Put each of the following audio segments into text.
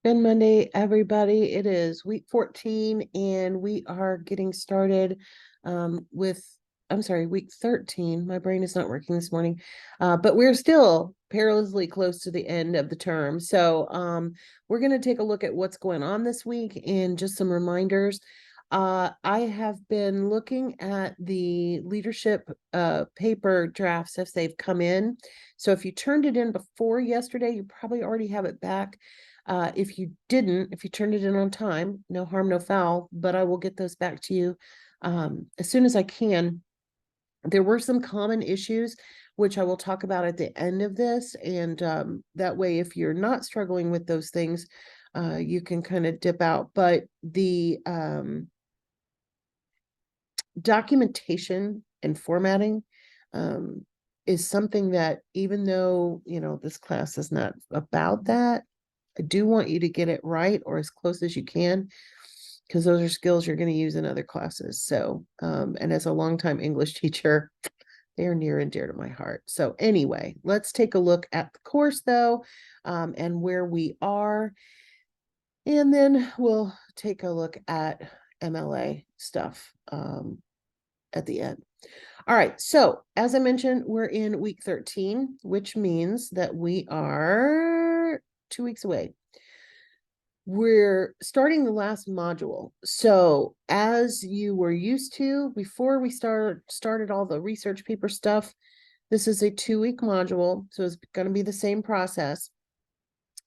Good Monday, everybody. It is week 14, and we are getting started with, I'm sorry, week 13. My brain is not working this morning, but we're still perilously close to the end of the term. So we're going to take a look at what's going on this week and just some reminders. I have been looking at the leadership paper drafts as they've come in. So if you turned it in before yesterday, you probably already have it back. If you didn't, if you turned it in on time, no harm, no foul, but I will get those back to you as soon as I can. There were some common issues, which I will talk about at the end of this. And that way, if you're not struggling with those things, you can kind of dip out. But the documentation and formatting is something that, even though, this class is not about that, I do want you to get it right or as close as you can, because those are skills you're going to use in other classes. So, and as a longtime English teacher, they are near and dear to my heart. So anyway, let's take a look at the course though, and where we are. And then we'll take a look at MLA stuff at the end. All right, so as I mentioned, we're in week 13, which means that we are 2 weeks away. We're starting the last module. So as you were used to before we started all the research paper stuff, this is a 2-week module. So it's going to be the same process.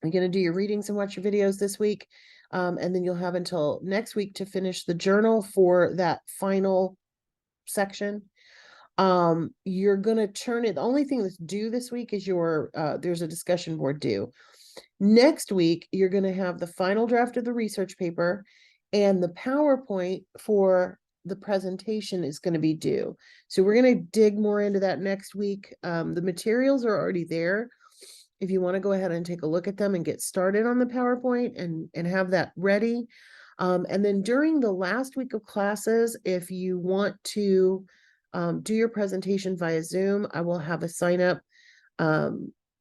You're going to do your readings and watch your videos this week. And then you'll have until next week to finish the journal for that final section. You're going to turn it. The only thing that's due this week is there's a discussion board due. Next week, you're going to have the final draft of the research paper, and the PowerPoint for the presentation is going to be due. So we're going to dig more into that next week. The materials are already there. If you want to go ahead and take a look at them and get started on the PowerPoint and have that ready. And then during the last week of classes, if you want to do your presentation via Zoom, I will have a sign up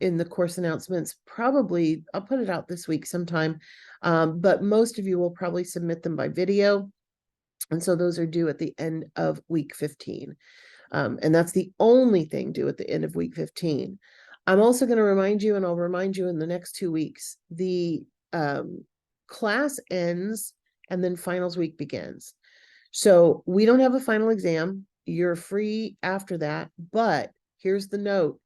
in the course announcements. Probably I'll put it out this week sometime, but most of you will probably submit them by video, and so those are due at the end of week 15, and that's the only thing due at the end of week 15. I'm also going to remind you, and I'll remind you in the next 2 weeks, the class ends and then finals week begins. So we don't have a final exam. You're free after that, but here's the note.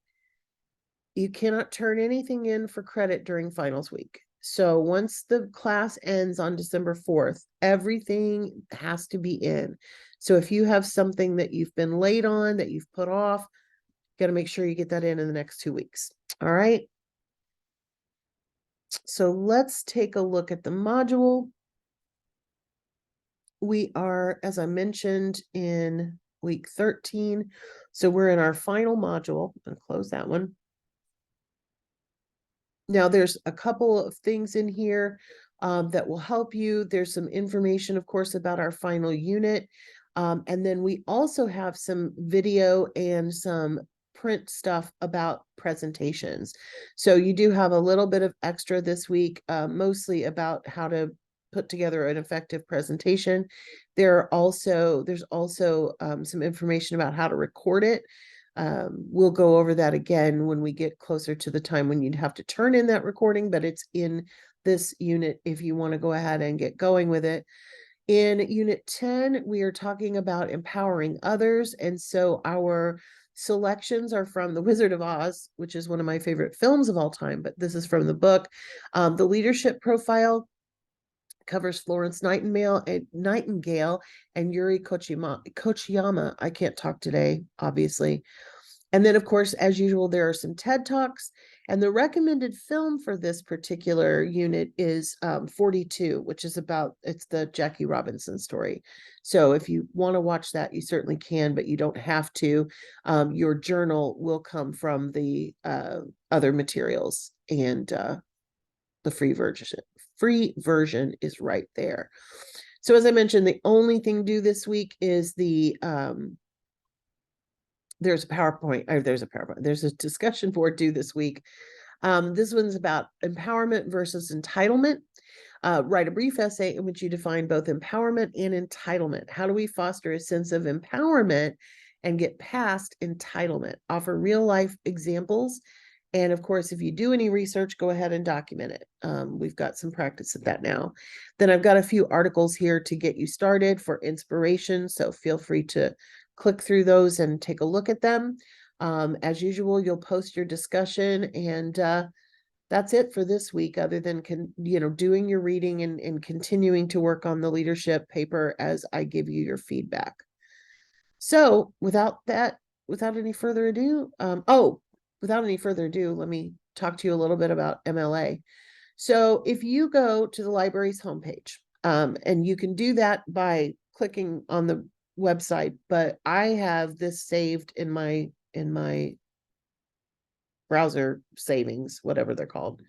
You cannot turn anything in for credit during finals week. So once the class ends on December 4th, everything has to be in. So if you have something that you've been late on, that you've put off, you got to make sure you get that in the next 2 weeks. All right. So let's take a look at the module. We are, as I mentioned, in week 13. So we're in our final module. I'm going to close that one. Now, there's a couple of things in here that will help you. There's some information, of course, about our final unit. And then we also have some video and some print stuff about presentations. So you do have a little bit of extra this week, mostly about how to put together an effective presentation. There's also some information about how to record it. We'll go over that again when we get closer to the time when you'd have to turn in that recording, but it's in this unit if you want to go ahead and get going with it. In unit 10, we are talking about empowering others. And so our selections are from The Wizard of Oz, which is one of my favorite films of all time, but this is from the book. The leadership profile covers Florence Nightingale and Yuri Kochiyama. I can't talk today, obviously. And then, of course, as usual, there are some TED Talks. And the recommended film for this particular unit is 42, which is it's the Jackie Robinson story. So if you want to watch that, you certainly can, but you don't have to. Your journal will come from the other materials, and the free version is right there. So as I mentioned, the only thing due this week is there's a discussion board due this week. This one's about empowerment versus entitlement. Write a brief essay in which you define both empowerment and entitlement. How do we foster a sense of empowerment and get past entitlement? Offer real life examples. And of course, if you do any research, go ahead and document it. We've got some practice at that now. Then I've got a few articles here to get you started for inspiration. So feel free to click through those and take a look at them. As usual, you'll post your discussion, and that's it for this week, other than doing your reading and continuing to work on the leadership paper as I give you your feedback. So without any further ado, let me talk to you a little bit about MLA. So if you go to the library's homepage, and you can do that by clicking on the website, but I have this saved in my browser savings, whatever they're called.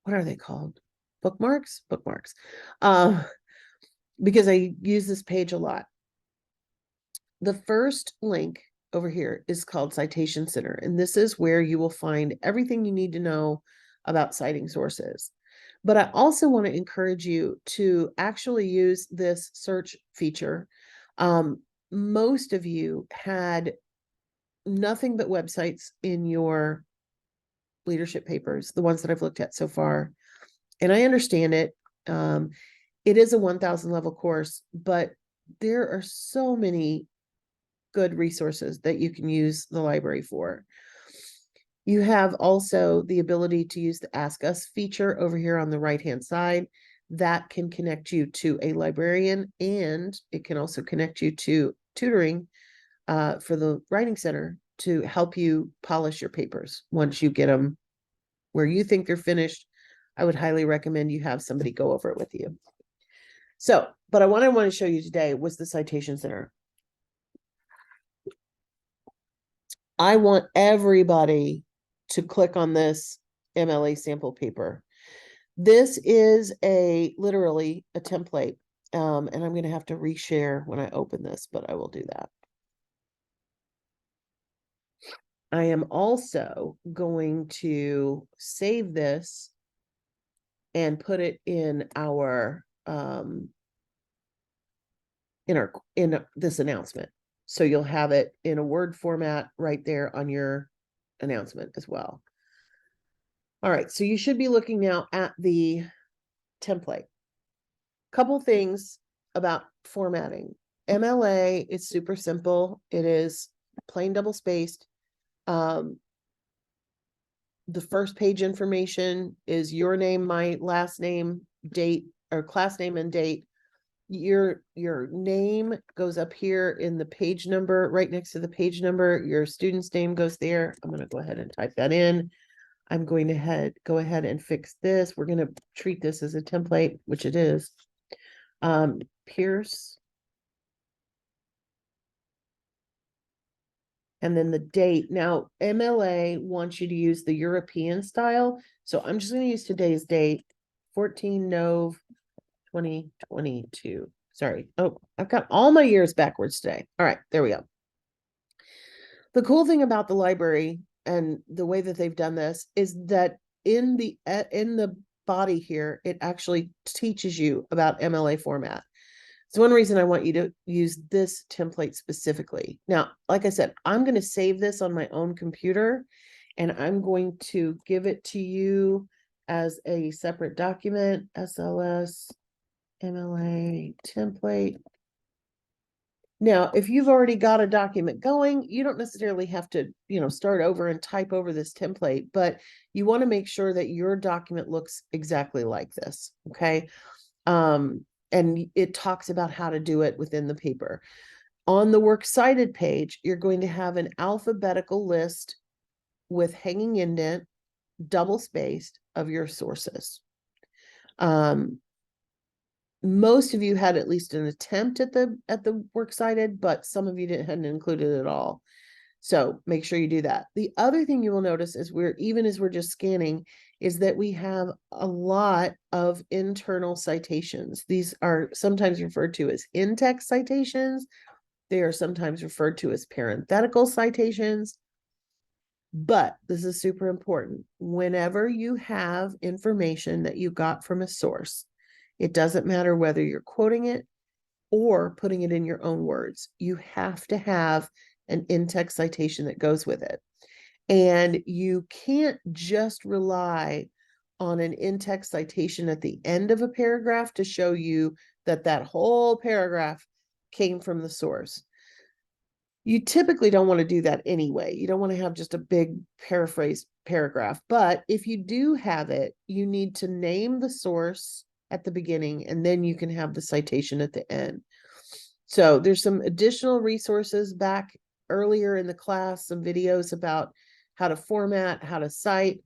What are they called? Bookmarks? Bookmarks. Because I use this page a lot. The first link over here is called Citation Center, and this is where you will find everything you need to know about citing sources. But I also want to encourage you to actually use this search feature. Most of you had nothing but websites in your leadership papers, the ones that I've looked at so far. And I understand it. It is a 1,000 level course, but there are so many good resources that you can use the library for. You have also the ability to use the Ask Us feature over here on the right-hand side. That can connect you to a librarian, and it can also connect you to tutoring for the Writing Center to help you polish your papers. Once you get them where you think they're finished, I would highly recommend you have somebody go over it with you. So, but what I want to show you today was the Citation Center. I want everybody to click on this MLA sample paper. This is literally a template, and I'm going to have to reshare when I open this, but I will do that. I am also going to save this and put it in our in this announcement. So you'll have it in a Word format right there on your announcement as well. All right, so you should be looking now at the template. Couple things about formatting. MLA is super simple. It is plain double spaced. The first page information is your name, my last name, date, or class name and date. Your name goes up here in the page number, right next to the page number. Your student's name goes there. I'm going to go ahead and type that in. I'm going to go ahead and fix this. We're going to treat this as a template, which it is. Pierce. And then the date. Now, MLA wants you to use the European style. So I'm just going to use today's date, 14 Nov 2022. Sorry. Oh, I've got all my years backwards today. All right, there we go. The cool thing about the library and the way that they've done this is that in the body here, it actually teaches you about MLA format. It's one reason I want you to use this template specifically. Now, like I said, I'm going to save this on my own computer, and I'm going to give it to you as a separate document, SLS MLA template. Now, if you've already got a document going, you don't necessarily have to, start over and type over this template, but you want to make sure that your document looks exactly like this. Okay. And it talks about how to do it within the paper. On the works cited page, you're going to have an alphabetical list with hanging indent, double spaced, of your sources. Most of you had at least an attempt at the works cited, but some of you hadn't included it at all. So make sure you do that. The other thing you will notice is even as we're just scanning, is that we have a lot of internal citations. These are sometimes referred to as in-text citations. They are sometimes referred to as parenthetical citations. But this is super important. Whenever you have information that you got from a source, it doesn't matter whether you're quoting it or putting it in your own words. You have to have an in-text citation that goes with it. And you can't just rely on an in-text citation at the end of a paragraph to show you that that whole paragraph came from the source. You typically don't want to do that anyway. You don't want to have just a big paraphrase paragraph. But if you do have it, you need to name the source at the beginning, and then you can have the citation at the end. So there's some additional resources back earlier in the class, some videos about how to format, how to cite.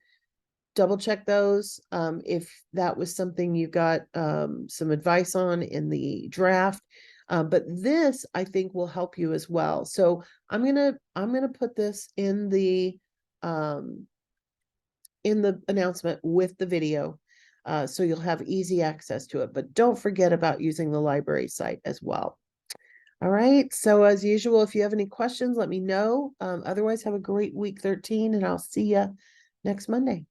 Double check those if that was something you got some advice on in the draft. But this, I think, will help you as well. So I'm gonna put this in the announcement with the video, so you'll have easy access to it. But don't forget about using the library site as well. All right. So as usual, if you have any questions, let me know. Otherwise, have a great week 13, and I'll see you next Monday.